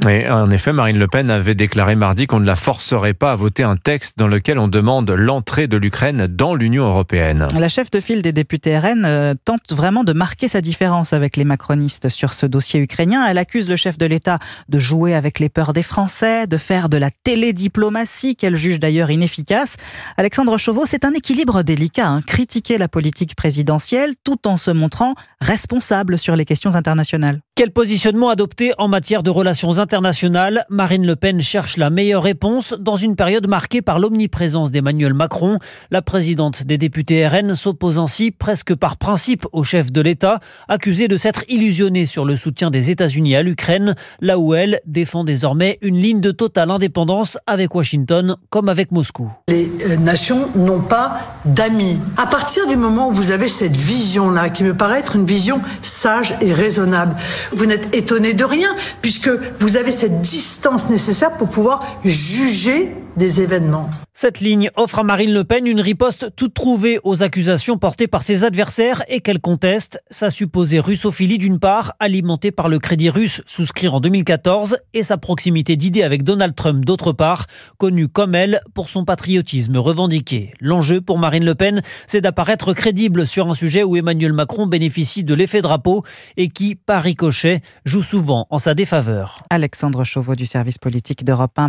Et en effet, Marine Le Pen avait déclaré mardi qu'on ne la forcerait pas à voter un texte dans lequel on demande l'entrée de l'Ukraine dans l'Union européenne. La chef de file des députés RN tente vraiment de marquer sa différence avec les macronistes sur ce dossier ukrainien. Elle accuse le chef de l'État de jouer avec les peurs des Français, de faire de la télédiplomatie qu'elle juge d'ailleurs inefficace. Alexandre Chauveau, c'est un équilibre délicat, critiquer la politique présidentielle tout en se montrant responsable sur les questions internationales. Quel positionnement adopter en matière de relations internationales? Marine Le Pen cherche la meilleure réponse dans une période marquée par l'omniprésence d'Emmanuel Macron. La présidente des députés RN s'oppose ainsi presque par principe au chef de l'État, accusé de s'être illusionné sur le soutien des États-Unis à l'Ukraine, là où elle défend désormais une ligne de totale indépendance avec Washington comme avec Moscou. Les nations n'ont pas d'amis. À partir du moment où vous avez cette vision-là, qui me paraît être une vision sage et raisonnable, vous n'êtes étonné de rien, puisque vous avez cette distance nécessaire pour pouvoir juger des événements. Cette ligne offre à Marine Le Pen une riposte toute trouvée aux accusations portées par ses adversaires et qu'elle conteste. Sa supposée russophilie d'une part, alimentée par le crédit russe souscrit en 2014, et sa proximité d'idées avec Donald Trump d'autre part, connue comme elle pour son patriotisme revendiqué. L'enjeu pour Marine Le Pen, c'est d'apparaître crédible sur un sujet où Emmanuel Macron bénéficie de l'effet drapeau et qui, par ricochet, joue souvent en sa défaveur. Alexandre Chauveau du service politique d'Europe 1.